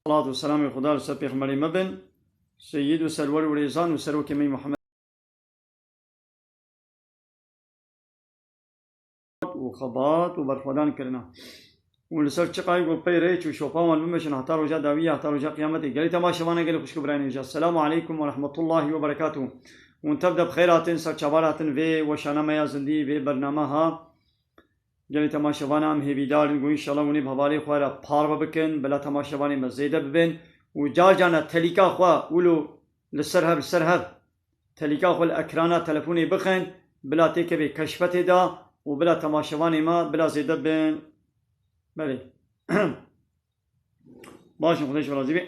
الصلاة والسلام على خدا لسر پیغمبر مبن سید و سرور و ریزان و سرو کمی محمد و خبات و برخودان کرنا و لسر چقای گل پی ریچ و شوپاوان بمشن حتی رجا داویه حتی رجا قیامتی گلی تماشوانه گلی خوشک برای نجا. السلام علیکم و رحمت الله و برکاته. ونتبدأ بخيرات سرچابارات في وشانا ميا زندي في برنامجها گلی تماشوانه هم هیویدار گو انشالله ونی بحوالی خواه پار بکن بلا تماشوانی مزیده ببین و جار جانا تلیکا خواه ولو لسرهب تلیکا خواه الاکرانا تلفونی بخن بلا تیکه بی کشفت دا و بلا تماشوانی ما بلا زیده بین بله باشم خودش برازی بی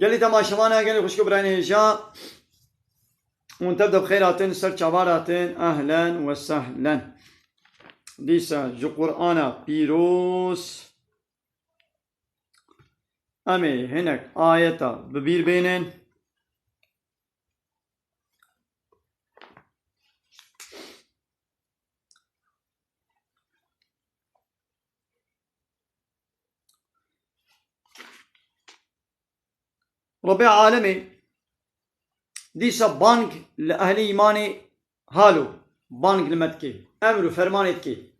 گلی تماشوانه گلی خوشکو برای نجا ونتبدأ بخيرات سرچابارات اهلا وسهلا. دیسا جو قرآن پیروس امی هنک آیتا ببیر بینن ربع عالمي ديسا بانك لأهل إيماني هالو بانك لمتكي أمر فرمانتكي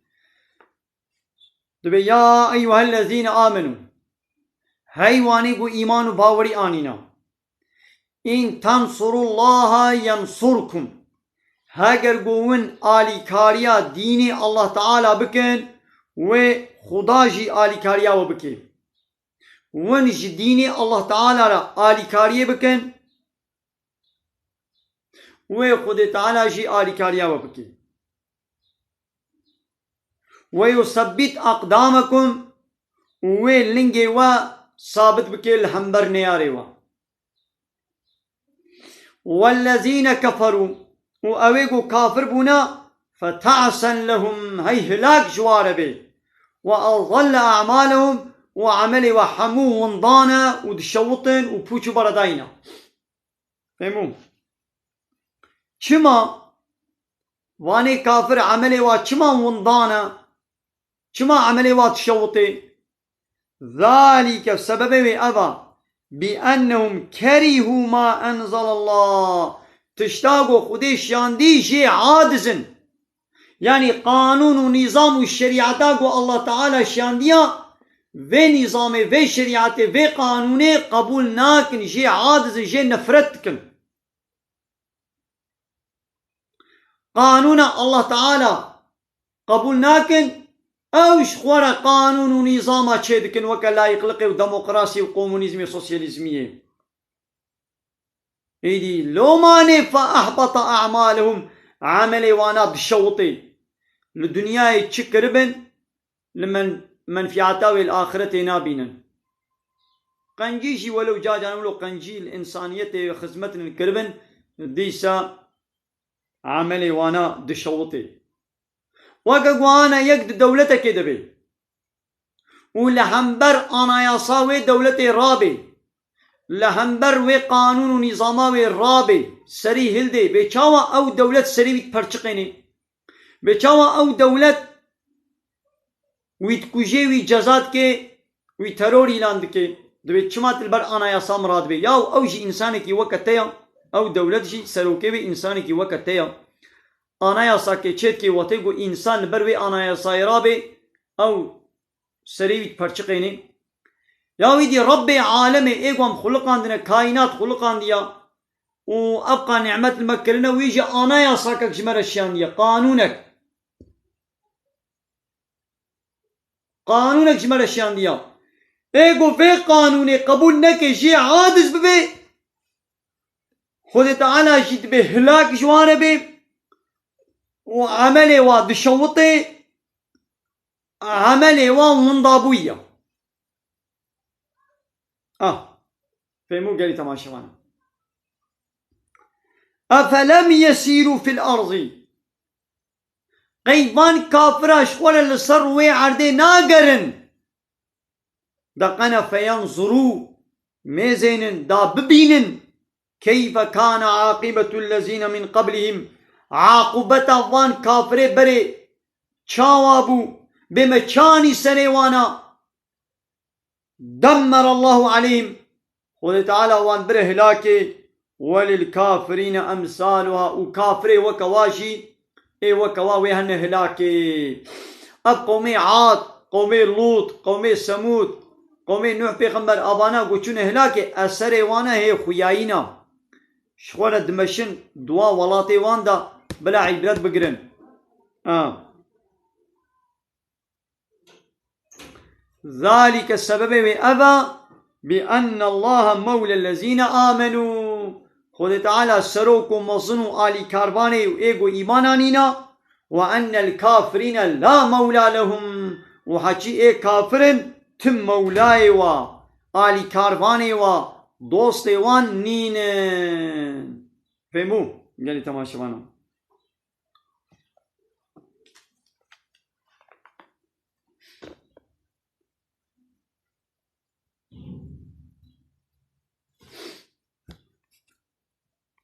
دبي يا أيها الذين آمنوا هايواني قو إيمان باوري آنينا إن تنصروا الله ينصركم هاگر قوون آلي كاريا ديني الله تعالى بكن و خداجي آلي كاريا وبكن ونج ديني الله تعالى آلي كاريا بكن و خود تعالى جي آلي كاريا وبكن ويثبت أقدامكم ولنجي ثابت بكي الحنبر نياري والذين كفروا وأويقوا كافر بنا فتعسا لهم هي هلاك جواربي وأضل أعمالهم وعملي وحموه ونضانا ودشوطن وبوشو برداينا فهمون چما واني كافر عملي وچما ونضانا چما عملي واتشوطي ذلك سبب أبا بأنهم كرهوا ما أنزل الله تشتاقوا خديش ياندي شيء عادزن يعني قانون ونظام والشريعة الله تعالى شانديا في نظام في شريعة في قانون قبول ناكن شيء عادزن شيء نفرتكن قانون الله تعالى قبول ناكن اوش خورا قانون ونظام تشيدكن وكلا يقلقي وديمقراطي وكومونيزمي وسوسياليزمي ايدي لو ماني فاحبط اعمالهم عملي وانا بشوطي للدنيا يتشكربن لمن منفعتها والاخرة نابينا قنجيشي ولو جاج ولو قنجي الانسانية خدمة الكربن ديسا عملي وانا بشوطي وقوانا يقد دولتك دبي ولهمبر انا يصاوي دولتي رابي لهمبر و قانون و نظاماوي رابي سري هلدي بيچاوا او دولت سري بيت پرچقيني بيچاوا او دولت ويت كوجي وي جزات كي وي ترور اعلان كي دبي چمات البر انا يصا مراد بي ياو او جي انسان كي وقتيا او دولت جي سروكي بي انسان كي وقتيا anayasa ke çetki wategu insan berve anayasa rabe او سريت پرچقيني يا ويدي رب عالم ايقوم خلقان دنا كائنات خلقان ديا وابقى نعمة المكرنا ويجي اناياسا كجمر الشان ديا قانونك قانونك جمال الشان ديا ايقو في قانوني قبول نكي جي عادز ببي خود تعالى جيت به هلاك جوانا بي وعملي ودشوطي عملي ومنضابوية فهمو قالي تماشي وانا أفلم يسيروا في الأرض قيبان كافراش ولا لسر وي عردي ناقرن دقنا فينظروا ميزين دا ببينن كيف كان عاقبة الذين من قبلهم عاقبة وان كافر بري چاوابو بمچاني سريوانا دمر الله عليهم خود تعالى وان بره هلاكي وللكافرين أمثالها وكافر وكواشي اي وكواوي هن هلاكي اب قومي عاد قومي لوط قومي سمود قومي نوح پیغمبر ابانا گوچون هلاكي اثر وانا هي خوياينا شخونا دمشن دوا ولاتي وان دا بلا عبرت بگرن ذلك السبب أبا بأن الله مولى الذين آمنوا خود تعالى سروكم مصنو آلي كارباني وإيقو إيمانانينا وأن الكافرين لا مولى لهم وحكي إيه كافرين تم مولاي و آلي كارباني و دوستي وان نين فهمو قالي تماشوانا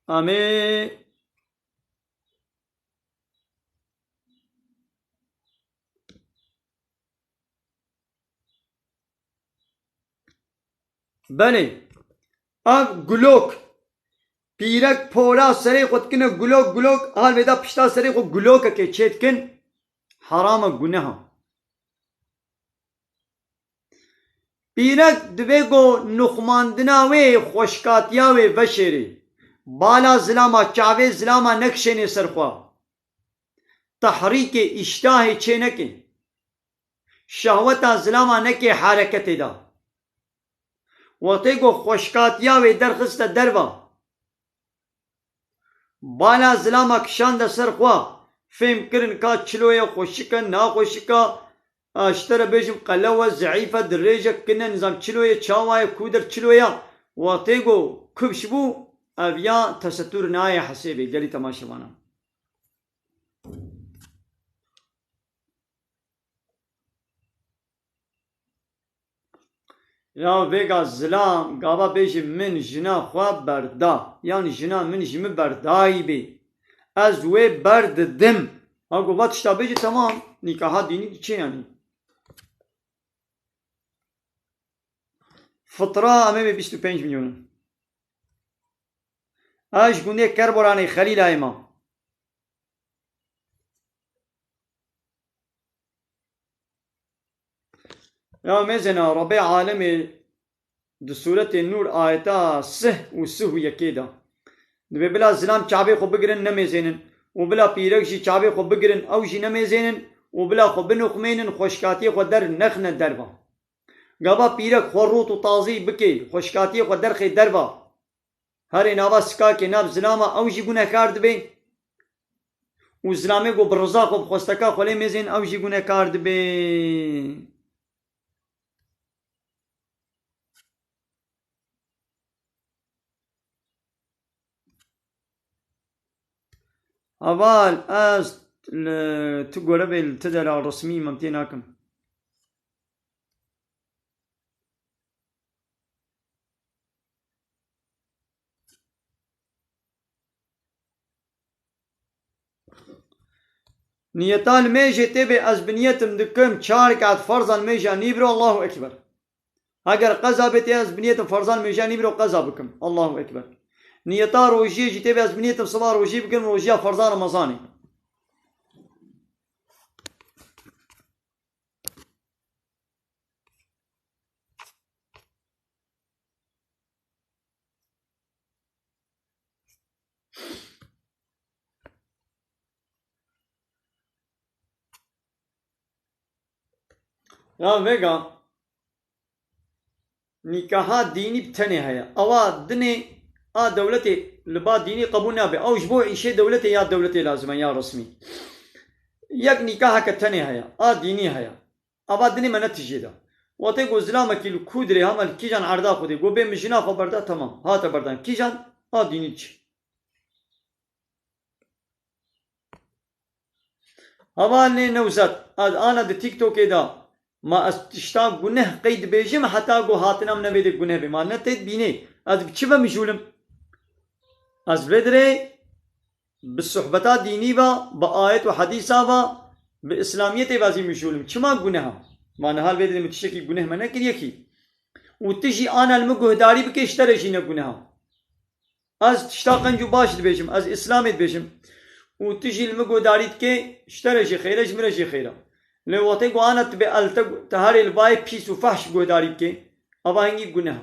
آمين بله اگ گلوک پیرک پورا سری خود کنه گلوک حال ودا پشتا سری خود گلوک که چیت کن حرام گناه پیرک دوی گو نخماندنا وی خوشکاتیا وی وشری بالا زلاما چاوی زلاما نکشنی سرخوا تحریک اشتاه چه نکن شهوتا زلاما نکی حرکت دا وقتی گو خوشکاتیا وی درخست دروا بالا زلاما کشاند سرخوا فهم کرن کا چلویا خوشکا نا خوشکا اشتر بیجم قلوه ضعیفه دریجه کنه نظام چلویا چاوای کودر چلویا وقتی گو کبش بو اویا تستور نای حسیبی گلی تماشوانا یا ویگا زلام گابا بیجی من جنا خواب بردا یعنی جنا من جمی بردایی بی از وی برد دم اگو واتشتا بیجی تمام نکاح دینی چه یعنی فطره امامي 25 مليون اش گونه کربرانی خلیل ایما يا مزنا ربي عالمي دو سورة النور آيتا سه و سه يكيدا دو بلا زلام چابي خو بگرن نميزينن و بلا پیرکشی چابي خو بگرن او جي نميزينن و بلا خو بنخمينن خوشكاتي خو در نخن دربا گابا پیرک خو روت و تازي بكي خوشكاتي خو در خي دربا هر نابا سكا كي ناب زلاما او جي گونه كارد بي و زلامي گو برزا خو بخوستكا خو لميزين او جي گونه كارد بي اول از تقول بيل تدل الرسمي ممتيناكم نيتان ميجي تبي از بنيتم دكم شارك عد فرضان ميجا نيبرو الله اكبر اگر قضا بتي از بنيتم فرضان ميجا نيبرو قضا بكم الله اكبر نيتا روجي جي تبي از بنيتم صبار روجي بكم روجيا فرضان رمضاني یا ویگا نکاحا دینی بتنه هيا اوا دني دولتي لبا ديني قبول نابي او جبو عيشه دولتي يا دولتي لازمه يا رسمي يك نكاح كتنه هيا ديني هيا اوا دني من نتيجه ده وقتی گزلام کی کودری همال کیجان عرضه خودی گو به مجنا خبرده تمام هات بردن کیجان دینی چی هوالي نوزت انا د تيك توك دا ما استشتاق گنه قيد بيجم حتى گو هاتنا من بيد گنه بما نتيت بيني از بچبا مجولم از بدري بالصحبتات ديني با بآيات وحديثا با بإسلامية بازي مجولم چما گنه ما نهال بدري متشكي گنه ما نكر يكي وتجي انا المگه داري بكشترشي نگنه از تشتاقن جو باشد بيجم از اسلاميت بيجم وتجي المجو داريت كي اشترى خيره جمرة خيره لو واتي قوانا تبي التق تهاري الباي بيس وفحش جو داريت كي أبا هنجي جنها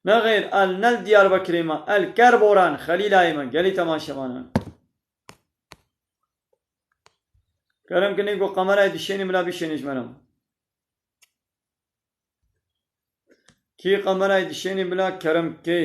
نغير النل ديار بكريمة الكربوران خليل أيمن قالي تماشى مانا كرم كني قو قمرة دشيني ملا بيشيني جمرم کی قمرای دشینی بلا کرم کی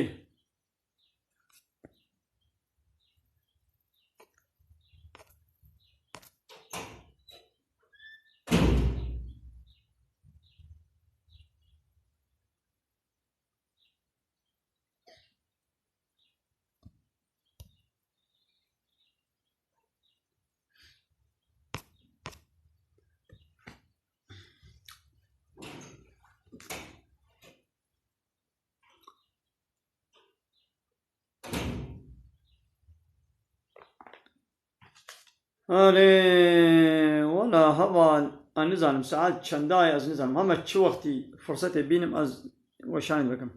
آره ولا هوا نزانم ساعات چندای از نزانم همه چه وقتی فرصت بینم از وشاین بکم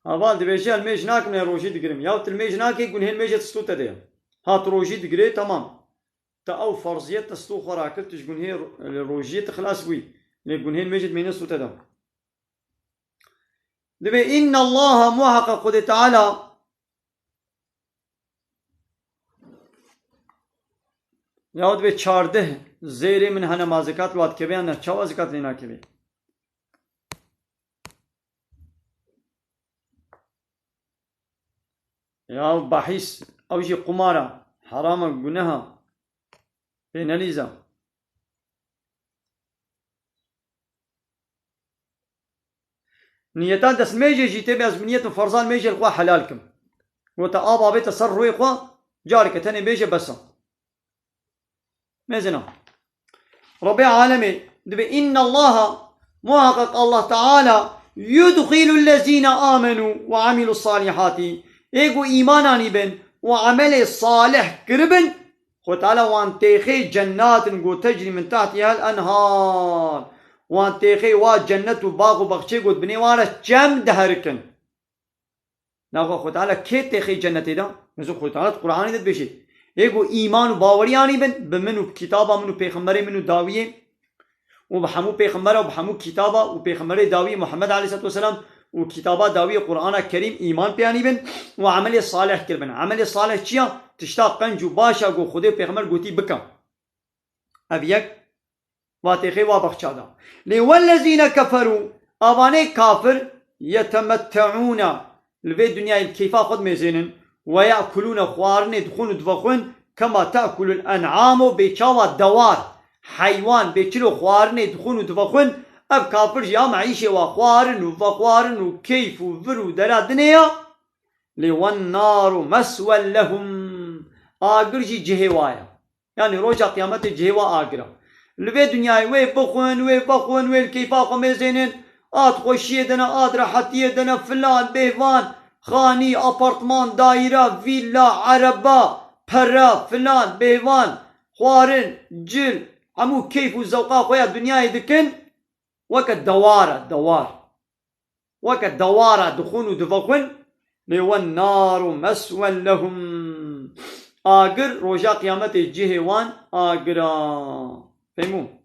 اول دبیجی المیج ناکم نه روجی دگرم یا المیج ناکی گنهن میج تستو تده هات روجی دگری تمام تا او فرضیت تستو خراکت تش گنهن روجی تخلاص بوی لگنهن میج مینه سو تده دبی ان الله محقق قد تعالی یاد به 14 زیر من هنه مازکات واد که بیان نه چوا زکات لینا که بی یا بحث اوجی قمارا حرام گناه بین لیزا نیتان دست میجه جیته بی از نیت فرزان میجه القوا حلال کم و تا آبا بیت سر روی قوا جاری که تنی بیجه بسا مزنا رب العالمين إن الله محقق الله تعالى يدخل الذين آمنوا وعملوا الصالحات إيجو إيماناني بن وعمل الصالح كربن وتعالى وان تيخي جنات تجري من تحتها الأنهار وان تيخي جنة باغ بخشي قد بني وانا جم دهركن ناقو خدالا كي تيخي جنتي دا نزو خدالا القرآن دت بشي ایگو ایمان و باوریانی بن به منو کتابا منو پیغمبر منو داویه و بحمو پیغمبر و بحمو کتابا و پیغمبر داویه محمد علیه السلام و کتابا داویه قرآن کریم ایمان پیانی بن و عمل صالح کر بن عمل صالح چیا تشتاق قنج و باشا گو خود پیغمبر گوتی بکم اب یک واتخی و بخشادا لی والذین کفروا آوانه کافر یتمتعون لوی دنیای کیفا خود میزینن ويأكلون خوارن يدخون دفخون كما تأكل الأنعام بيشاوا دوار حيوان بيشلو خوارن يدخون دفخون اب كافر يا معيشة وخوارن وفخوارن وكيف وفرو درا دنيا لوالنار مسوى لهم آقر جي جهوايا يعني روجا قيامت جهوا آقرا لبي دنياي وي بخون وي بخون وي الكيفا قميزينين خوشيه دنا راحتيه دنا فلان بيفان خانی آپارتمان دایره ویلا عربا پرا فلان بیوان خوارن جل همو کیف و زوقا خویا دنیای دکن وکا دواره دخون و دفقون لیوان نار و مسوى لهم آگر روژا قیامت جهوان آگرا فهمون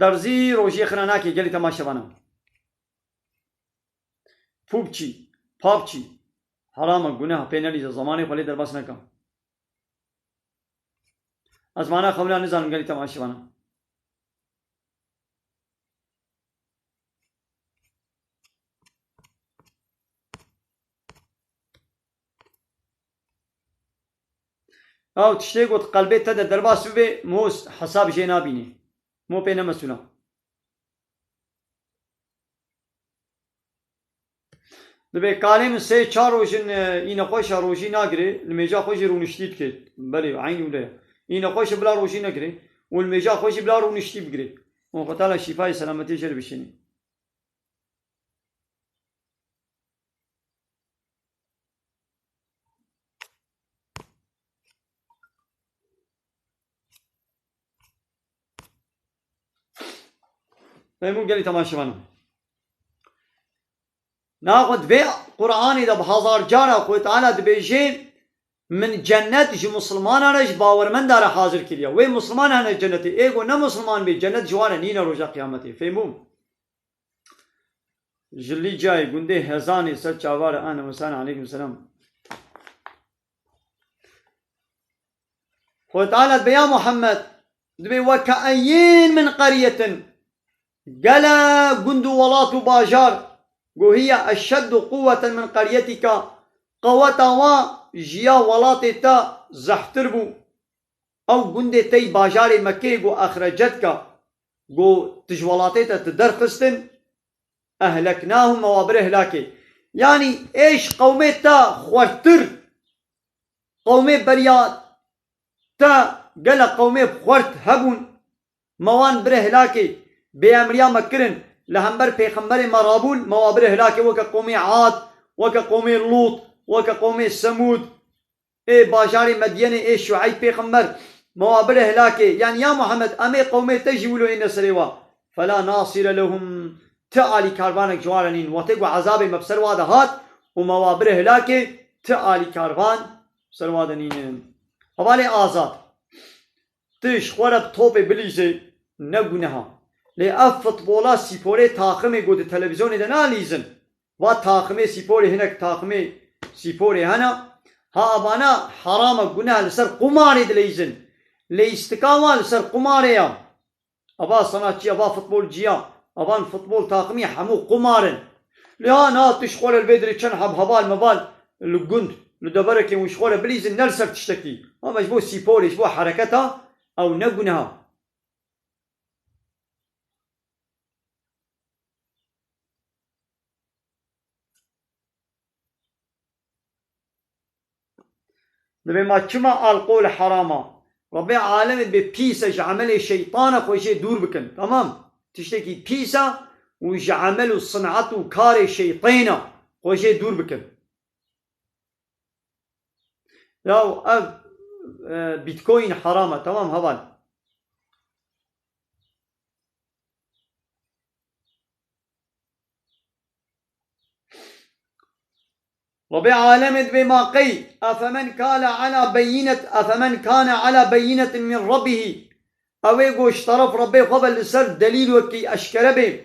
درزی روشی خراناکی گلی تماشا بنا پوب چی پاپ چی حرام گناه پینالی زمانی خالی در بس نکم از مانا خملا نزانم گلی تماشا بنا او تشتي قلت قلبي تدا درباس بي موس حساب شي نابيني مو بينا مسونا دبي كالم سي چاروشن اين خوش روشي ناگري الميجا خوش رونشتيب كيت بلي عيني ولا اين خوش بلا روشي ناگري والميجا خوش بلا رونشتيب گري وقتالا شفاء سلامتي جل بشني فهمون قال لي تماشى معنا ناخذ في قرآن إذا بهزار جارة قوي تعالى دبيجي من جنة جي مسلمان أنا باور من دار حاضر كليا وين مسلمان أنا جنتي إيجو نا مسلمان بي جنة جوانا نينا رجع قيامتي فهمون جلي جاي قندي هزاني سر چاوار أنا مسانا عليكم السلام قوي تعالى بيا محمد دبي وكأين من قرية قلا قندو ولات باجار وهي أشد قوة من قريتك قوة جيا ولاتتا زحتربو أو قندي تي باجار مكي أخرجتك تجولاتتا تدرخستن أهلكناهم وابره هلاكي يعني إيش قوميتا خوارتر قومي بريات تا قلا قومي بخورت هبون موان بره هلاكي بأمريا مكرن لهمبر پیغمبر مرابول موابر هلاكي وكا قومي عاد وكا قومي لوط وكا قومي سمود اي باجاري مدينة اي شعيب پیغمبر موابر هلاكي يعني يا محمد امي قومي تجولوا ان سريوا فلا ناصر لهم تعالي كاربانك جوارنين وتقوا عذاب مبسر وادهات وموابر هلاكي تعالي كاربان سروادنين حوالي آزاد تش خورب توب بليزي نگونها لأف فوتبولا سيبوري تاخمي قد تلفزيون دنا ليزن و تاخمي سيبوري هناك تاخمي سيبوري هنا ها أبانا حرام قناه لسر قماري دليزن ليستقاما لسر قماري يا أبا صناعتي أبا فوتبول جيا أبان فوتبول تاخمي حمو قمارن لها ناتش خول البدري چن حب هبال مبال لقند لدبركي وشخول بليزن نرسر تشتكي أما جبو سيبوري جبو حركتها أو نقنها بما كما القول حراما ربي عالم ببيسا عمل شيطان خوشي دور بكن تمام تشتكي بيسا وش عمل صنعته كار شيطانا خوشي دور بكن لو بيتكوين حرامة تمام هبال ربي عالمت بما قي أفمن كان على بينة من ربه أويقو اشترف ربي قبل لسر دليل وكي أشكر به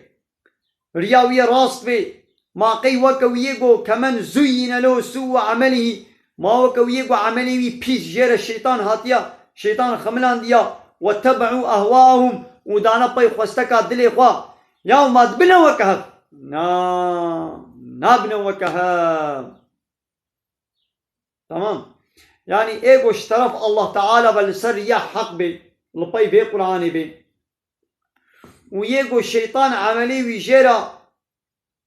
رياوية راست به ما قي وكويقو كمن زين له سوء عمله ما وكويقو عمله بيس جير الشيطان هاتيا شيطان خملان ديا واتبعوا أهواهم ودانا باي خوستكا دلي خوا يوم ما دبنا وكهف نابنا وكهف تمام يعني ايجو اشترف الله تعالى بالسر يا حق بي لباي في قرآن بي ويجو الشيطان عملي ويجيرا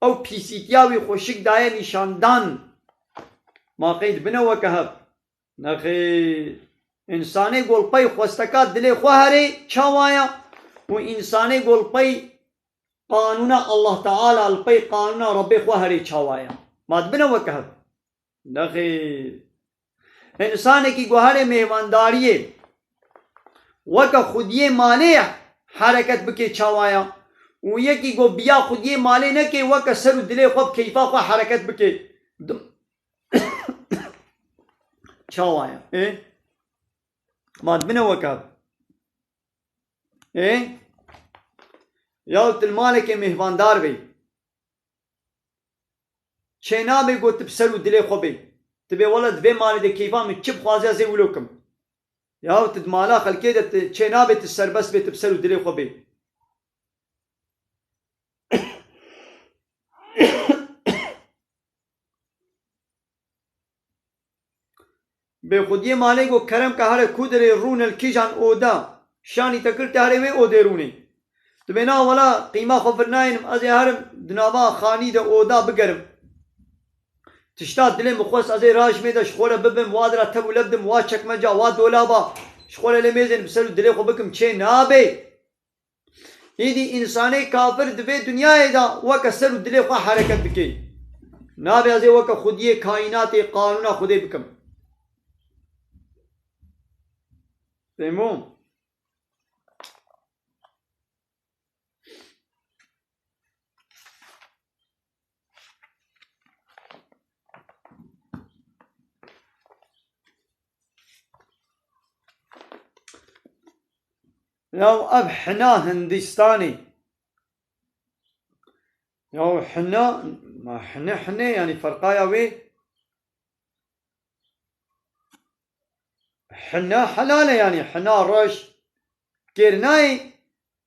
او بيسيتياوي خوشك دايا نشاندان ما قيد بنا وكهب نخي انساني قول باي خوستكات دلي خوهري چاوايا وانساني قول باي قانون الله تعالى الباي قانون ربي خوهري چاوايا ما بنا وكهب نخي انسان کی گوهر مهمانداری وکا خودی مالی حرکت بکی چاوایا و یکی گو بیا خودی مالی نکی وکا سر و دلی خوب کیفا خوا حرکت بکی چاوایا ماد بنا وکا یا المالک مهواندار بی چه نابی گوت بسر و دل خو بی تبی ولد به مال ده کیفا من چپ خوازی از ولوکم یا تد مالا خلکی ده چه نابی تسر بس بی تبسر و دل خو بی به خودی مالی گو کرم که هر کودر رون الکیجان اودا شانی تکر تهره وی اوده رونی تو بنا ولا قیمه خفر ناینم از هرم دنابا خانی ده اودا بگرم تشتاد دلم بخوص از راج میده شخوره ببم وادرا تبو لبدم واد چکمجا واد دولابا شخوره لمیزن بسر دل خو بکم چه نابه ایدی انسانی کافر دوی دنیای دا وکا سر دل خو حرکت بکی نابه از وکا خودی کائنات قانون خودی بکم فهمون لو اب حنا هندستاني لو حنا ما حنا يعني فرقايا وي حنا حلالة يعني حنا رش كيرناي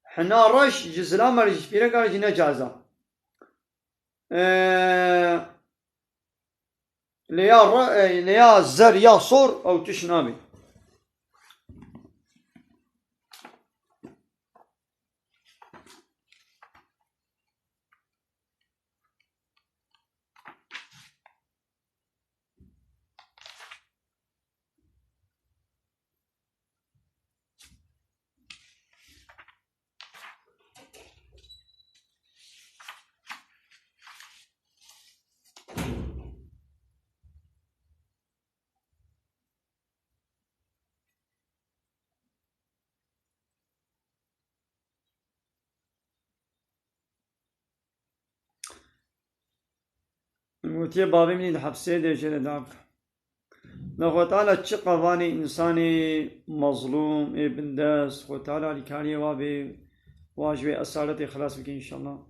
حنا رش جزلا مرج فينا قال جنا جازا ليا زر يا صور او تشنامي موتي بابي من الحبسية ديشة داك نخو تعالى چه قواني انساني مظلوم ابن داس خو تعالى لكاري وابي واجبي أسالتي خلاص بكي إن شاء الله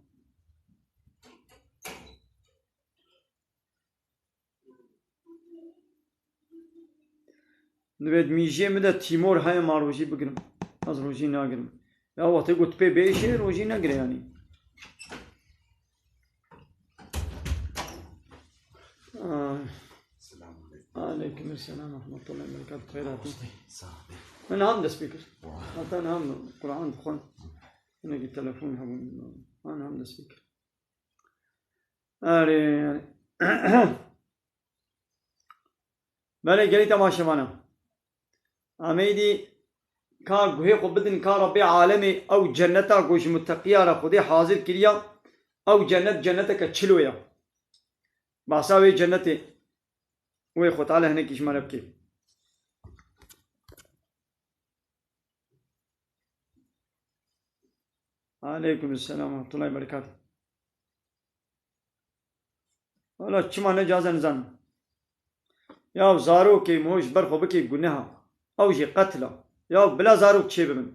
نبيد ميجي مدى تيمور هاي ما روجي بقرم از روجي ناقرم يا وقت قلت بي بيشي روجي ناقر يعني عليكم السلام ورحمة الله وبركاته خيرات من هم ده سبيكر أنا هم القرآن دخون أنا جي تلفون أنا هم ده سبيكر أري بله گلی تماشا مانا امیدی کا گوه خو بدن کا رب عالمی او جنتا گوش متقیا را خودی حاضر کریا او جنت کا چلویا باسا وی جنت وی خو تعالی هنه کیش مرب کی علیکم السلام ورحمة الله وبركاته ولا چما نجازن زن یا زارو کی موش برخو بکی گناه او جی قتلا یا بلا زارو چه ببن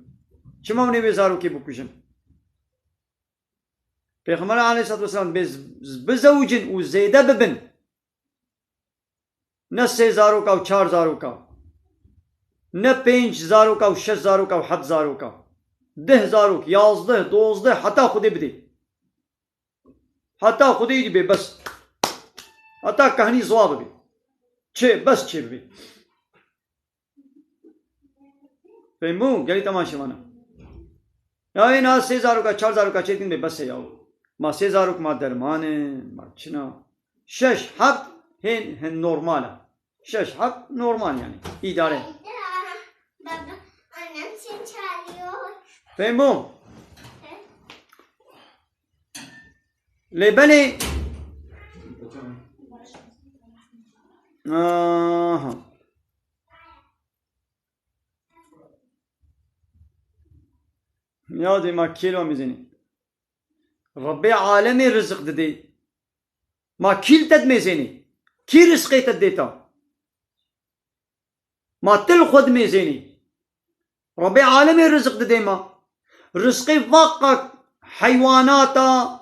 چما ونی به زارو کی بکشن پیغمبر علیه الصلاة والسلام بزوجن و زیده ببن نه 3000 کا و 4000 کا نه 5000 کا و 6000 کا و 7000 کا 10000 11 12 حتی خودی بدی حتی خودی بی بس حتی کهانی زواب بی چه بس چه بی فهمو گلی تماشا مانا یا این 3000 کا 4000 کا چه دین بی بس یاو ما 3000 ما درمانه ما چنا 6 7 هن نورماله 6 7 نورمال yani idare فهمو لبني یادی ما کیلو میزنی رب عالمی رزق دادی ما کیل تد میزنی کی رزقی تد دیتا ما تل خود میزنی رب عالمی رزق دادی ما رزقی واقع حيواناتا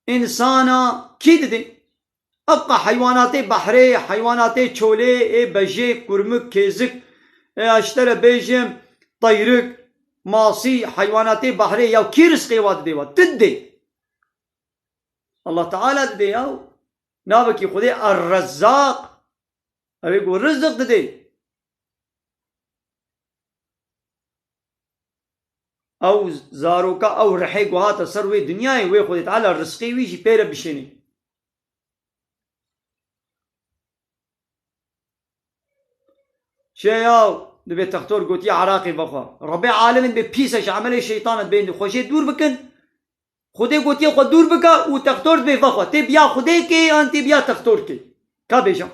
إنسانا كيد دي أبقى حيوانات بحرية حيوانات شولي بجي كرمك كيزك اشترى بيجم طيرك ماصي حيوانات بحرية يو كيرس قيوات ديوا تدي الله تعالى دي يو نابكي خدي الرزاق أبي يقول رزق دي او زاروكا او رحيق وهاتا سروي دنياي وي خدي تعالى الرزقي ويجي بيرا بشيني شياو دبي تختار قوتي عراقي بخوا ربي عالم ببيسش عمل شيطان بين خوشي دور بكن خدي قوتي خود دور بكا وتختار بي بخوا تبيا خدي كي انت بيا تختار كي كابيجا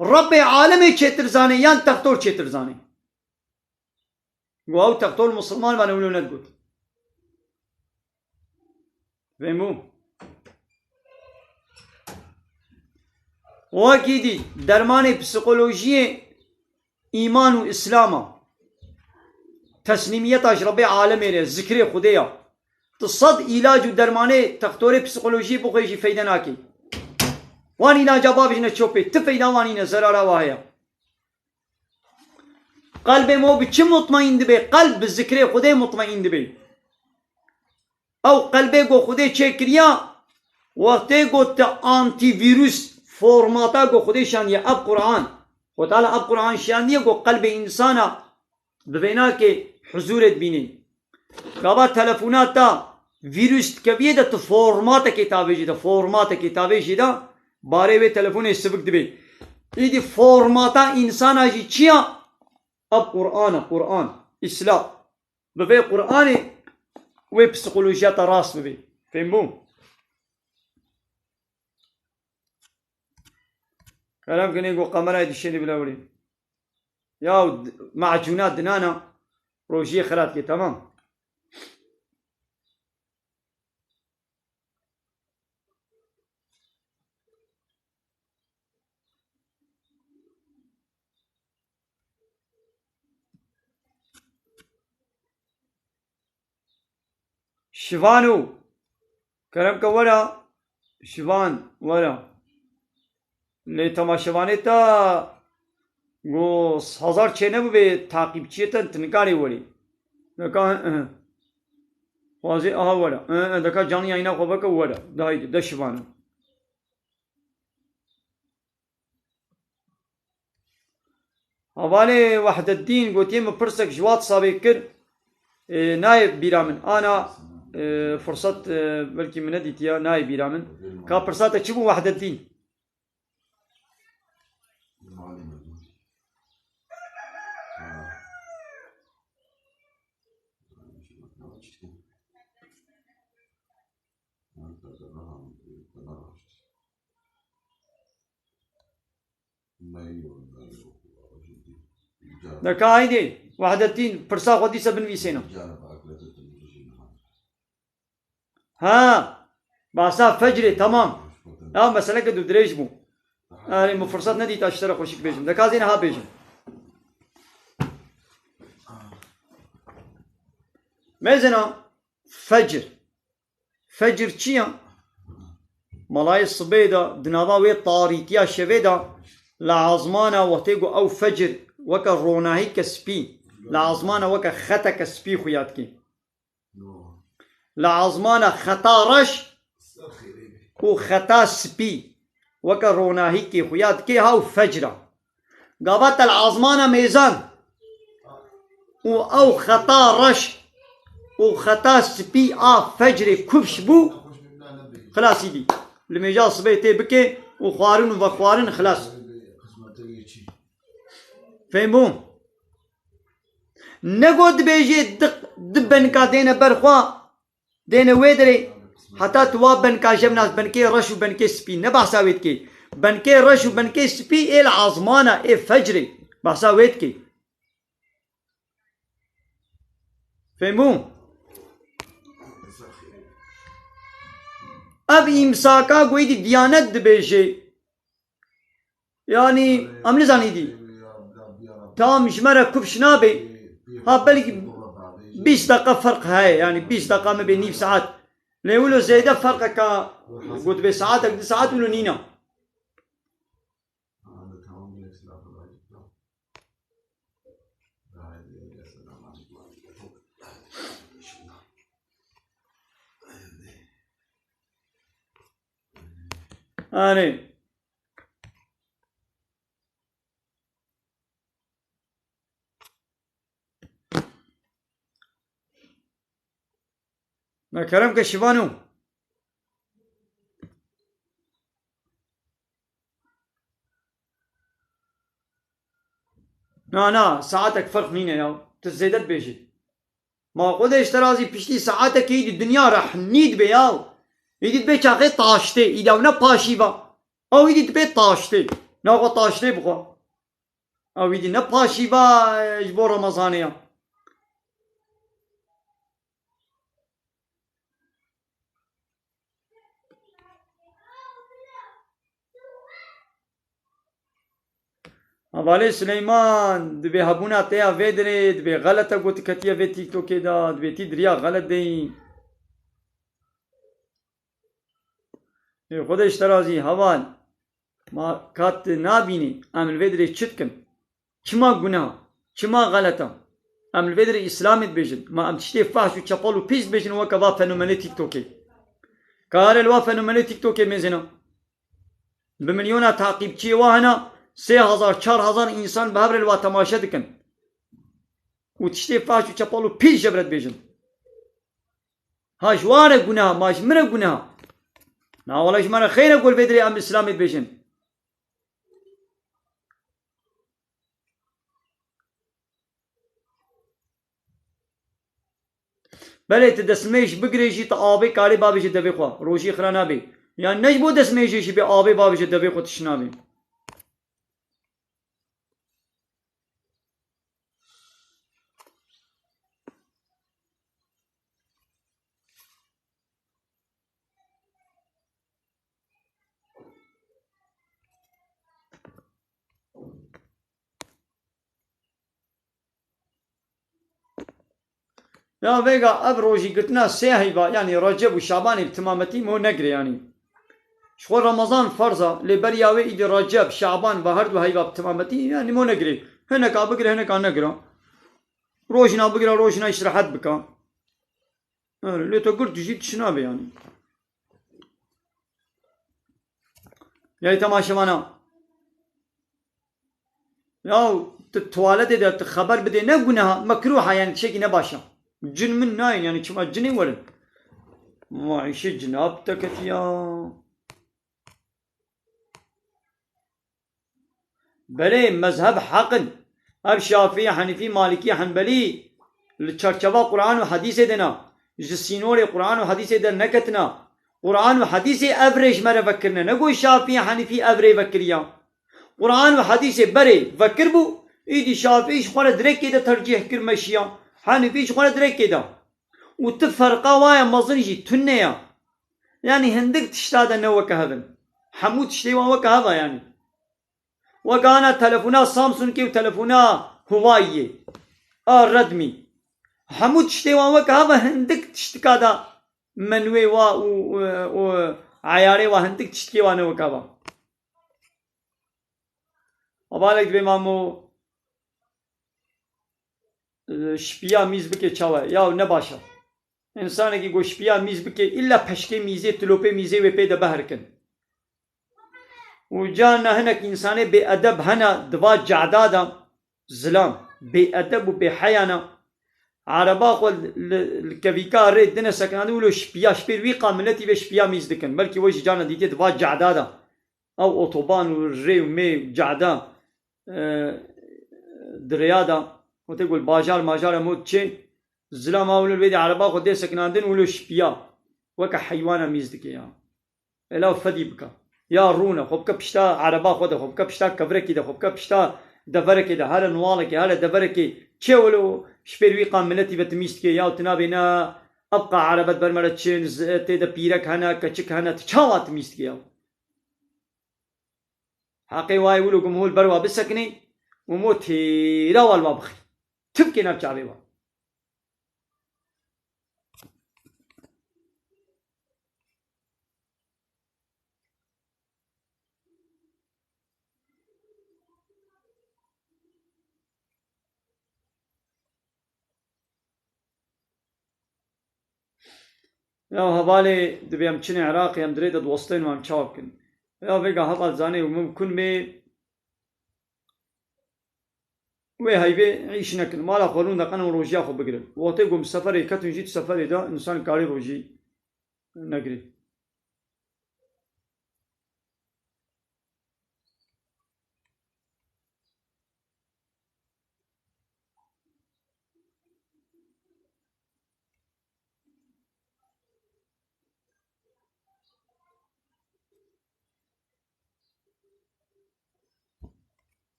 ربي عالم چتر زاني يان تختار چتر زاني واو تختار مسلمان ما نقولون نقول فهمو واكيدي درمان بسيكولوجي ايمان واسلام تسليمية ربي عالمي ذكر خديا تصد علاج ودرمان تختار بسيكولوجي بخيجي فايدة ناكي واني نا جوابش نشوفي تفيدا واني نزرارا واهيا قلب مو بچ مطمئن دبي قلب بالذكر خدي مطمئن دبي او قلبي گو خدي چكريا وقتي گو انتي فيروس فورماتا گو خدي شانيه اب قرآن وتعالى اب قرآن شانيه گو قلب انسانا ببينا كي حضورت بيني قابا تلفونات تا فيروس كبيه ده فورماتا كتابه جدا فورماتا كتابه جدا بارے وے تلفون سبق دبي ايدي فورماتا انسانا جي چيا اب قرآن اسلام ببي قرآن وي بسيكولوجيات راس ببي فهمون كلام كني يقول قمرة يدشيني بلاولي يا معجونات دنانا روجيه خلاتك تمام شفانو كلام كورا شفان ورا ले तमाशवाने ता वो हजार चेने वो बे ताकीब चेतन तनकारे वरी दका वाजे आहा वरा दका जानी आईना खबर का वरा दाई दशवान हवाले वहदुद्दीन قلتي من برسك جواد سابقر نائب بيرامن انا فرصة بلكي من نديتيا نائب بيرامن كا برساتك شبو وحدتين دكا هيدي وحدتين برسا خدي سبن ويسينا ها باسا فجري تمام مسألة كدو دريج بو يعني مفرصات ندي تاشترى خوشك بيجم دكا زين ها بيجم مازنا فجر چيا ملاي الصبيدة دنابا وي طاريتيا شبيدة لعظمانا وتيجو او فجر وكا روناهي كسبي لعظمانا وكا خطا كسبي خياتكي لعظمانا خطا رش وخطا سبي وكا روناهي كي خياتكي هاو فجرة قابت العظمانا ميزان او خطا رش وخطا سبي فجري كبش بو خلاص يدي الميجا صبيتي بكي وخوارن وخوارن خلاص فهمون نقود بيجي دبن کا دينا برخوا دينا ويدري حتى تواب بن کا جمناس بن كي رش وبن كي سبي نبحثاويت كي بن كي رش وبن كي سبي ايه العظمانة ايه فجري بحثاويت كي فهمون اب امساكا قوي دي ديانت بيجي يعني عمل زاني دي تام جمرة كبش نابي ها بلكي 20 دقيقة فرق هاي يعني 20 دقيقة ما بين نيف ساعات لا يقولوا زايدة فرق كا قلت بساعاتك 10 ساعات ولا نينا آني ما كرمك شبانو نا ساعاتك فرق نينا يا تزيدت بيجي ما خودش ترازي پشتی ساعتك يدي الدنيا رح نيد بياو يدي بي چاقه طاشته يدي اونا پاشي با او يدي بي طاشته ناقو طاشته بخوا او يدي نه پاشي با اجبو رمضانيا اوالي سليمان دبي هبونا تيا فيدري دبي غلطة قوت كتيا في تيك توك دا دبي تدريا غلط دي خودش ترازي هوال ما كات نابيني عمل فيدري چتكن چما گناه چما غلطة عمل فيدري اسلامت بيجن ما ام تشتي فحش و چپال و پیس بيجن وكا وا فنومني تيك توكي كار الوا فنومني تيك توكي ميزنا بمليون تعقيب چي واهنا 3000 4000 انسان به هبر الوا تماشا دکن و تشتي فحش و چپال و پیس جبرت بيجن هاش واره گناه ماش مره گناه نا والله مرة خير اقول بدري ام اسلامي بيجن بله تدسميش بقريشي تآبي كاري بابي جدبي خوا روشي خرانا بي يعني نجبو دسميشي بي آبي بابي جدبي خوا تشنابي يا فيغا ابروجي قلتنا ساهبة يعني رجب وشعبان بتمامتي مو نقري يعني شغل رمضان فرضة لبرياوي إيدي رجب شعبان بهرد وهيبا بتمامتي يعني مو نقري هناك بقرا هناك نقرا روشنا بقرا روشنا يشرحت بكا ليه تقول تجيب تشنابي يعني يعني تماشى معنا يا توالد ده خبر بده نقولها مكروهة يعني شيء نباشا جن من ناين يعني شما جني ورد ما عيش جنابتك يا بلي مذهب حقن اب شافعي حنفي مالكي حنبلي لچرچوا قرآن و حديث دنا جسينور قرآن و حديث دنا نكتنا قرآن و حديث افريج مره فكرنا نقول شافعي حنفي افري فكريا قرآن و حديث بري فكر بو ايدي شافعي شخوره درك كده ترجيح كرمشيا حنفي شخوره درك كده وتفرقا وايا مظنجي تنيا يعني هندك تشتاده نوك هذا حمود تشتي وك هذا يعني وكان تلفونا سامسونج كي وتلفونا هوايي ردمي حمود تشتي وك هذا هندك تشتكادا منوي و عياري وهندك تشتكي وانا وك هذا وبالك بمامو شپیا میز بکه چاوه یا نباشه انسانی که گو شپیا میز بکه الا پشکه میزه تلوپه میزه و پیدا بهر کن و جانا هنک انسانی بی ادب هنا دوا جعدادا ظلام بی ادب و بی حیانا عربا قول الكفيكا ريد دنا سكنانو ولو شپیا شپیر وی قاملتی و شپیا میز دکن بلکه وجه جانا دیده دوا جعدادا او اوتوبان و ری و می جعدا دريادا وتقول باجار ماجار موت شيء زلام اول البيت عربا خد سكناندن ولو شبيا وكا حيوانا ميزدك يا الا فدي بكا يا رونا خبكا بشتا عربا خد خبكا بشتا كبركي ده خبكا بشتا دفركي ده هذا نوالك هذا دفركي شي ولو شبيروي قاملتي بتميزك يا تنابينا ابقى عربت برمرتشين تيدا بيرك هنا كچك هنا تشاوات ميزك يا حقي واي ولو جمهور بروا بسكني وموت لا والبابخي تبكي نرجع بيوا یا هەواڵێ دەبێ ئەم چنێ عێراقی ئەم درێتە دۆستین وام چاو بکەن یا بێگا هەواڵ زانێ و ممکن بێ وێ هەیبێ عیش نەکردن ماڵا خۆلوون دەقەن و ڕۆژیا خۆ بگرن وەختێ گۆم سەفەرێ کەتونژیت سەفەرێدا ئینسان کاری ڕۆژی نەگری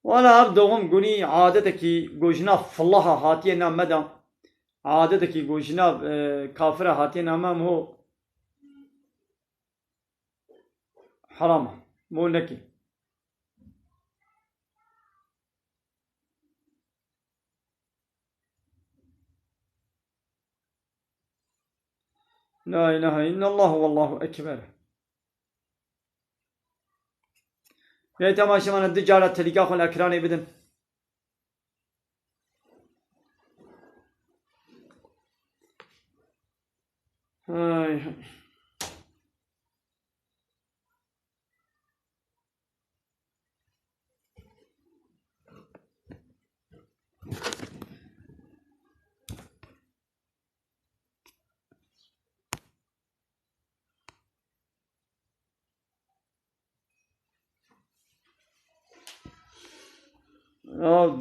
وانا أبدوهم قوني عادتك جوجنا فالله هاتينا مدى عادتك جوجنا كافرة هاتينا أمام هو حرام مو نكي لا إله إلا الله والله أكبر يا تماشى من الدجالة تلقاه خل أكراني بدن هاي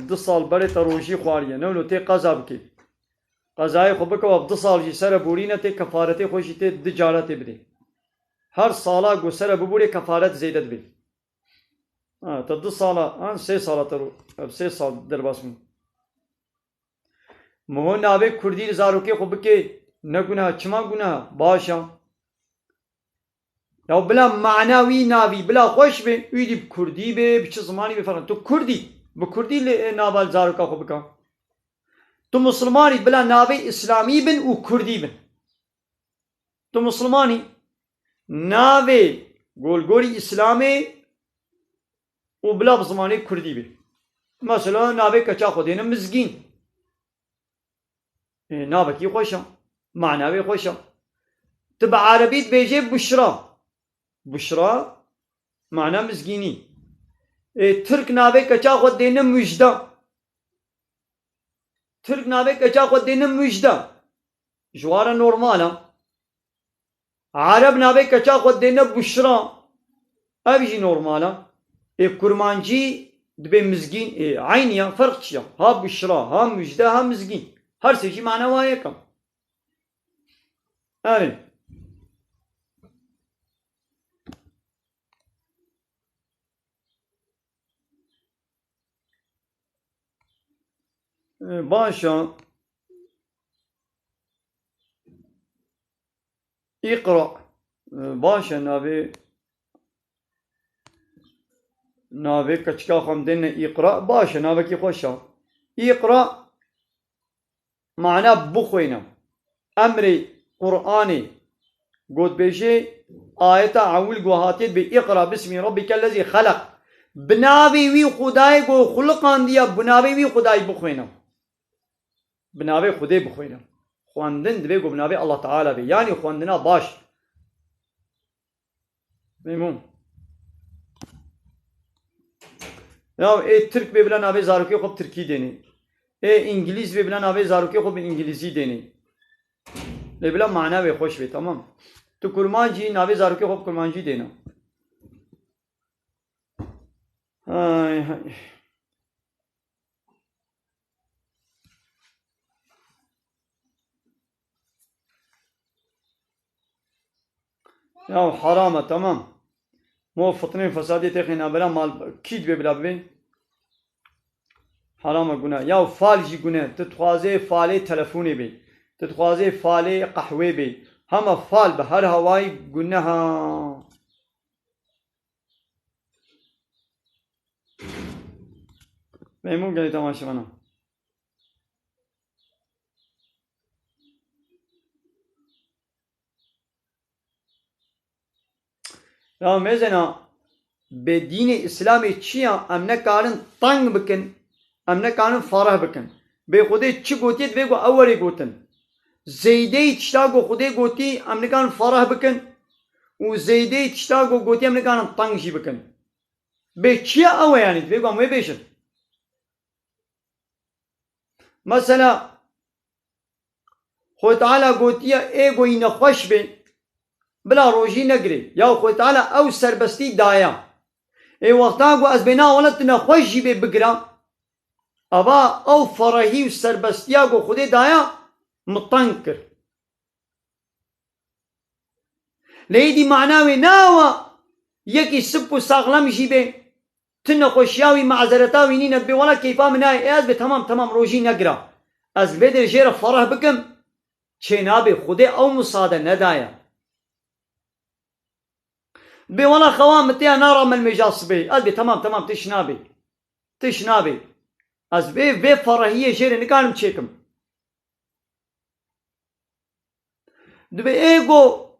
دو سال بره تروشی خواریه نولو تی قضا بکی قضای خوب که و دو سال جی سر بورینه تی کفارت خوشی تی دجالت بده هر سالا گو سر ببوری کفارت زیدت بده تا دو سالا سه سالا ترو سه سال در باسم مهو ناوه کردی زاروکی خوب که نگناه چما گناه باشا یا بلا معناوی ناوی بلا خوش به ویدی کردی به بچه زمانی بفرن تو کردی بکردی نابال زاروکا خوب بکن تو مسلمانی بلا ناوی اسلامی بن و کردی بن تو مسلمانی ناوی گولگوری اسلامی و بلا بزمانی کردی بن مثلا ناوی کچا خودین مزگین ناوی کی خوشم معناوی خوشم تبع عربیت بیجه بشرا بشرا معنی مزگینی ترک ناوی کچا خود دینه مجده ترک ناوی کچا خود دینه مجده جوارا نورمالا عرب ناوی کچا خود دینه بشرا اویجی نورمالا کرمانجی دبی مزگین عینیا فرق چیا ها بشرا ها مجده ها مزگین هر سیجی معنی وایه کم آمین باشا اقرأ باشا ناوی کچکا خمدن اقرأ باشا ناوی کی خوشا اقرأ معنى بخوينا امر قرآني قد بيجي آية عول قوهاتيت بإقرأ باسم ربك الذي خلق بناوي وي خداي قو خلقان ديا بناوي وي خداي بخوينا بناوي خداي بخوينا خواندن دبي قو بناوي الله تعالى بي يعني خواندنا باش ميمون Ya Türk ve bilen abi zaruki خوب ترکی دینی انگلیس ve bilen abi zaruki خوب انگلیسی دینی le bilen mana ve خوش ve tamam تو kurmancı navi zaruki خوب kurmancı دینا hay hay ya harama tamam مو فطنين فسادي تخينا بلا مال كيد بلا بي حرام گناه یا فالجی گناه تتخوازه فاله تلفونی بی تتخوازه فاله قهوه بی همه فال به هر هوای گناه میمون گلی تماشا منو یا میزنا به دین اسلامی چیا ام نکارن تنگ بکن ام نکانم فرح بکن به خودی چی گوتید بگو اولی گوتن زیده تشتا گو خودی گوتی ام نکانم فرح بکن و زیده تشتا گو گوتی ام نکانم تنگشی بکن به چیه اوه یعنی بگو اموی بیشن مثلا خود تعالی گوتی ایگوی نخوش بی بلا روژی نگری یا خود تعالی او سربستی دایا ای وقتا گو از بینا ولت نخوش جی بی بگرا اوا او فرحی و سربستیا گو خودی دایا مطنگ کر لیدی معناوی ناوا یکی سب و ساغلم جی بی تن خوشیاوی معذرتاوی نینت بی ولا کیفا منای از بی تمام روژی نگرا از بدر جیر فرح بکم چه نابی خودی او مصاده ندایا بی ولا خوام متیا نارا من مجاس بی از بی تمام تشنابی از بی فرحیه جیر نکانم چیکم دبی ایگو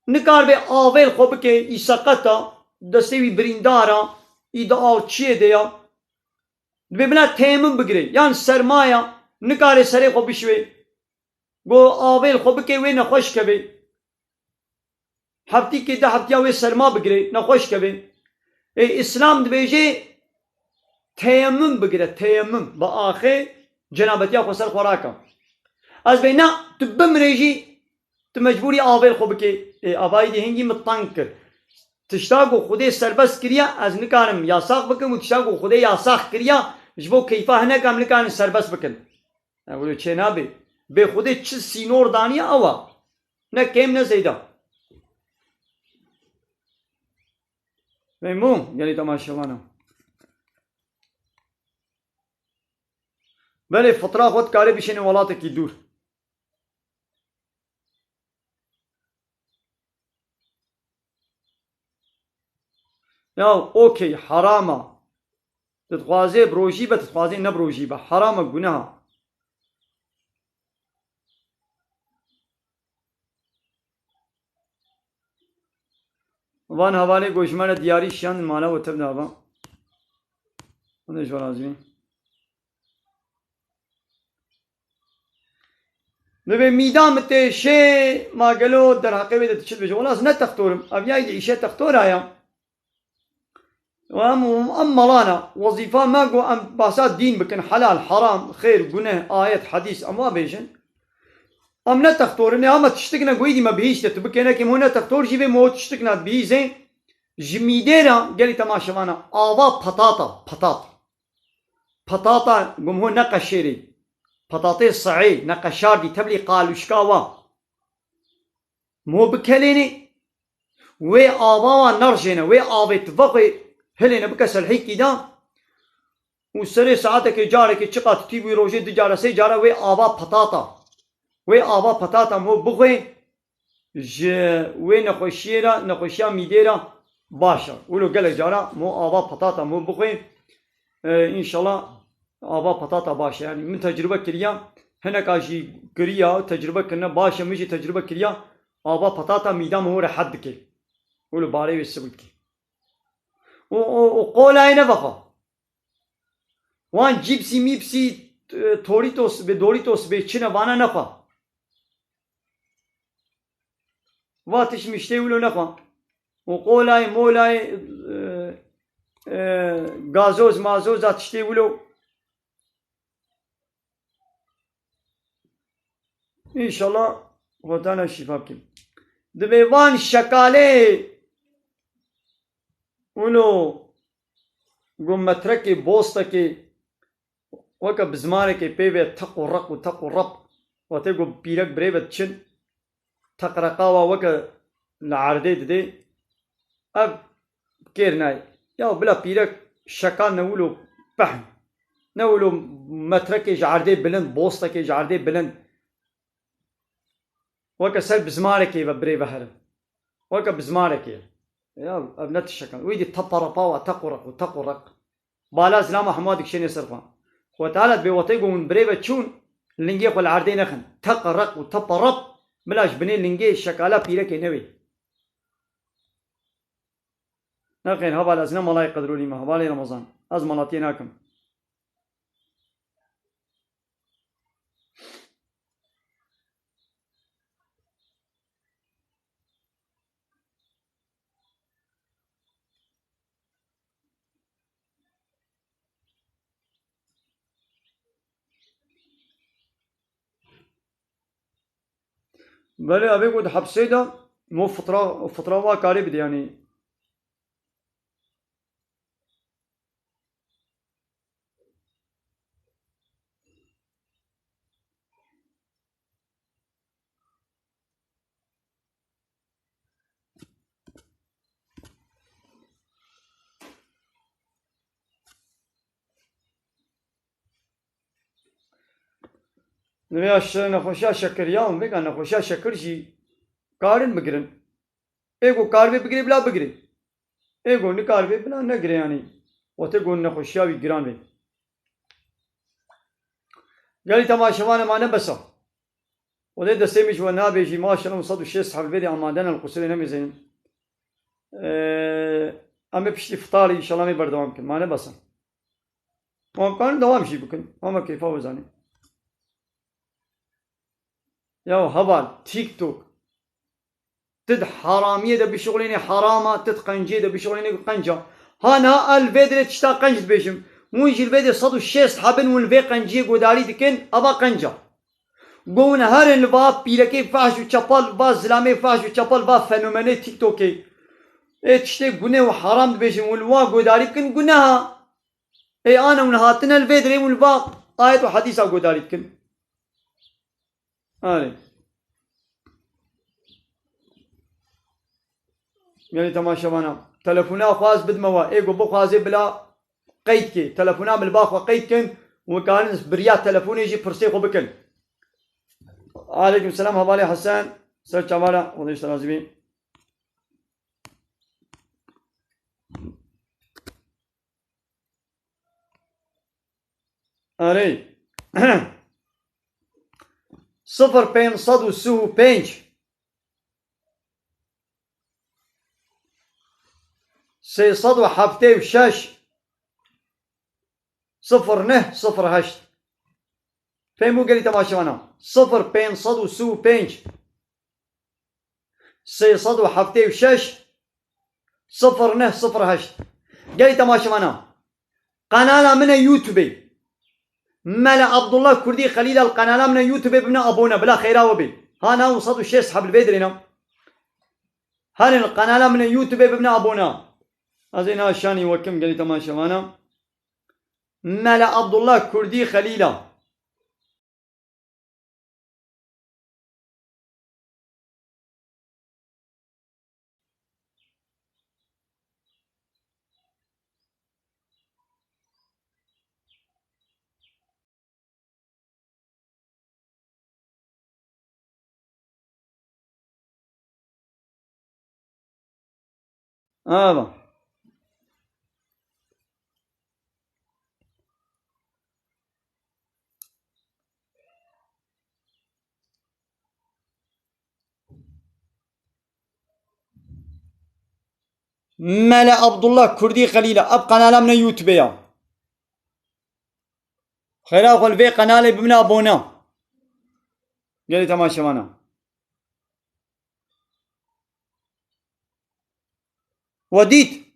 نکار بی آویل خوب که ای سقطا دستوی بریندارا ای دا آو چیه دیا دبی بنا تیمم بگیری یان سرمایا نکار سری خوب بشوی گو آویل خوب که وی نخوش کبی هفتی که ده هفتیا وی سرما بگیری نخوش کبی اسلام دبیجی تیمم بگیره تیمم با آخه جنابتیا خسر خوراکا از بینا تو بمریجی تو مجبوری آویل خوب که آبایی دی هنگی مطنگ کر تشتاقو خودی سربست کریا از نکانم یاساق بکن و تشتاقو خودی یاساق کریا جبو کیفا هنکم نکانم سربست بکن اولو چه نابی به خودی چه سینور دانیا اوا نه کم نه زیده مو یعنی تماشاوانا بله فطرة خود کاری بشین ولات کی دور یا اوکی حرامه تتخوازي بروجي تتخوازي نبروجي حرامه گناه وان حواله گوشمان دیاری شان مالا و تبنا با اونش لازمی نبي ميدان متى شيء ما قالوا در حقيقة تشد بجوا خلاص نتختورم أبي عيشة تختور هيا أما لانا وظيفة ما جو أم باسات دين بكن حلال حرام خير جناه آيات حديث أما بيجن أم نتختورم يا أما تشتكنا قويدي ما بيجت تبكينا كم هنا تختور جيبه موت تشتكنا بيجين جميدينا قالي تماشى وانا آوا بطاطا قم هو نقشيري بطاطي صعيد نقشار دي تبلي قال وشكاوا مو بكليني وي آوا نرجينا وي آبي تفقي هلينا بكسر الحيكي دا وسري ساعتك جارك تشقات تيبي روجي دجارة سي جارة وي آبا بطاطا مو بغي وي نخوشيا ميديرا باشا ولو قال جارة مو آبا بطاطا مو بغي إن شاء الله آبا بطاطا باشا يعني من تجربة كريا هنا كاشي كريا تجربة كنا باشا مشي تجربة كريا آبا بطاطا ميدام هو حد كي ولو باري بالسبت كي وقول أين بقى وان جيبسي ميبسي توريتوس بدوريتوس بيتشنا وانا نفا واتش مشتي ولو نفا وقول أي مولاي غازوز مازوز اتشتي ولو إن شاء الله وطانا الشفاء كم دبيوان شكالي ولو قم متركي بوستكي وكا بزمانكي بيبي تقو رق وتقو بيرك بريبت شن تقرقاوا وكا العرديد دي اب كيرناي ياو بلا بيرك شكال نولو بحن نولو متركي جعردي بلند بوستكي جعردي بلند وكا سل بزماركي ببري بهرم وكا بزماركي يا ابنت الشكل ويدي تطرقا وتقرق بالا زلام حمادك شين يصرفا وتعالى بوطيقو من بريبة تشون لنجي قول عردين اخن تقرق وتطرق بلاش بني لنجي الشكالة بيركي نوي نخیر هبال از نمالای قدرولی ما هبالی رمضان از ملاتی ناکم بله أبي قد حبسي ده مو فترة وكاري بدي يعني نبيش نخوشا شكر يوم بيجا نخوشا شكر شي كارن بقرن إيجو كاربي بقري بلا بقري إيجو نكاربي بلا نقري يعني وتقول نخوشا بيجران بي قال لي تماشوانا ما نبسه وده دستيمش والنابي جي ما شاء الله صدوا الشيء صحاب البيت عمادنا القصير نمي زين أما بشتي فطاري إن شاء الله ما بردوام كن ما نبسه وامكان دوام شي بكن وما كيف وزاني يا هبال تيك توك تد حرامية ده بشغلين حرامة تد قنجية ده بشغلين قنجة هانا الفيدري تشتا قنجت بيشم ويجي الفيدري صدو الشيست حابن والفي قنجية قداري دكين أبا قنجة قونا هارن الباب بيلكي فاش وشابال با زلامي فاش وشابال با فنومني تيك توكي ايه تشتي قناه وحرام بيشم والوا قداري دكين قناها ايه انا ونهاتنا الفيدري والباب آية وحديثة قداري دكين آره يعني تماشا وانا تلفونا خواز بدموا ايقو بو خوازي بلا قيد كي تلفونا بالباخ قيد كن وكان بريات تلفوني يجي فرسيخو بكن عليكم السلام هبالي حسان سر شمالا وضيش ترازمين آره 0535 676 0908 فهموا قالي تماشوانا 0535 676 0908 قالي تماشوانا قناة من يوتيوب ملا عبد الله كردي خليل القناة من يوتيوب ابن أبونا بلا خيرا وبي هانا وصدوا الشيء صحاب الفيدرينا هان القناة من يوتيوب ابن أبونا أزينا شاني وكم قالي تماشى وانا ملا عبد الله كردي خليلا ملا عبد الله كردي خليلا أب قناة من يوتيوب يا خيرا قل في قناة ابن أبونا قالي تماشى وانا وديت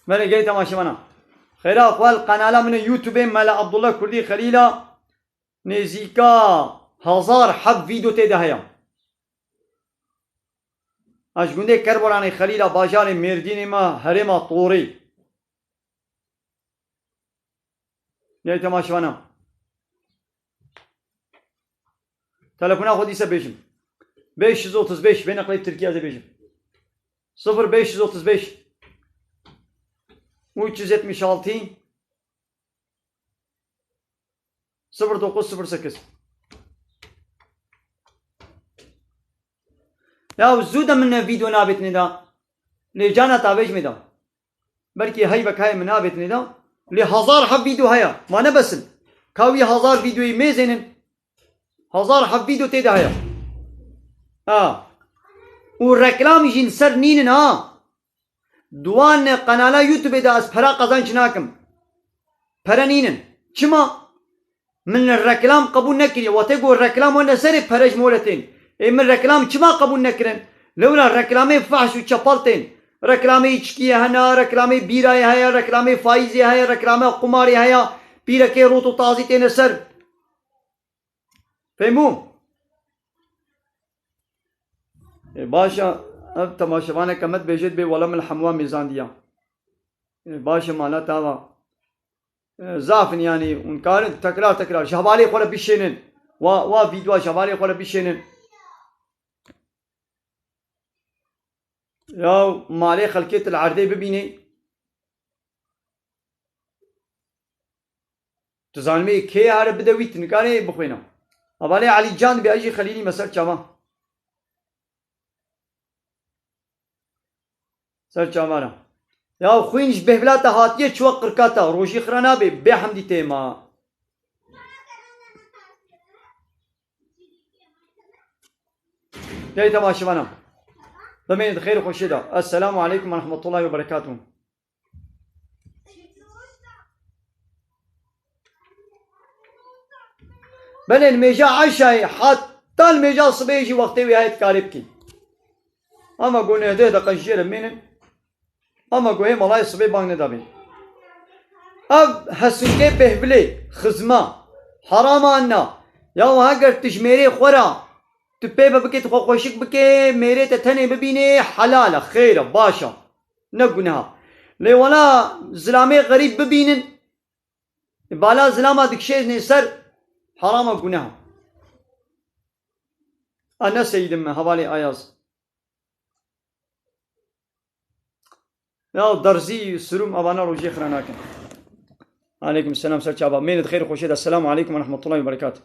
ملا قالي تماشى وانا خيرا قال قناة من يوتيوب ملا عبد الله كردي خليلا نزيكا 1000 حب فيديو تدهيا أشغنده كربلاني خليلا باجار مردين ما هرما طوري يا تماشوانا تلفونا خودي سبيشم 535 بين قليب تركيا زبيشم 0535 376 0908 يا زودا من فيديو نابت ندا لجانا تابج مدا بلكي هاي بكاي من نابت ندا ل1000 حب فيديو هيا ما نبسل كاوي هزار فيديوي ميزنن هزار حب فيديو تيدا هيا والركلام يجين سر نينن دوان قنالا يوتيوب دا از پرا قزانچ ناكم پرا نينن چما من الركلام قبول نكري وتقول الركلام وانا سري پرج مولتين من الركلام چما قبول نكرن لولا الركلامي فحش وچپلتين ركلامي اچكي هنا ركلامي بيراي هيا ركلامي فايزي هيا ركلامي قماري هيا بيركي روتو تازي تين سر فهمو باشا اب تماشاوانه کمت بیجت به ولا من الحموا میزان دیا باشا مالا تاوا زافن يعني ونكار تكرار شهبالي خوله بيشينن وا فيديو شهبالي خوله بيشينن يا مالي خلكيت العرضي ببيني تزالمي كي عرب بدويت نكاري بخوينا أبالي علي جان بأجي خليني مسار چاما سر چامانا يا خوينش بهبلاتا هاتيه چوا قركاتا روشي خرانا بي حمدي تيما جاي تماشوانا ضمين خير وخشيدا السلام عليكم ورحمة الله وبركاته بل الميجا عشاي حتى الميجا صبيجي وقتي وهايت كاربكي اما قولنا هده دا قنشير منن اما قوي ملاي صبي بانگ ندابين اب حسنكي بهبلي خزما حرام عنا يا هاگر تجميري خورا تبي ببكي تخوشك بكي ميري تتني ببيني حلالة خيرة باشا نقنها لي ولا زلامي غريب ببينن بالا زلاما دكشيز نسر حرام قنها انا سيدم حوالي اياز يا درزي سروم ابانا روجي خراناكن عليكم السلام سر شباب مين خير خوشيد السلام عليكم ورحمة الله وبركاته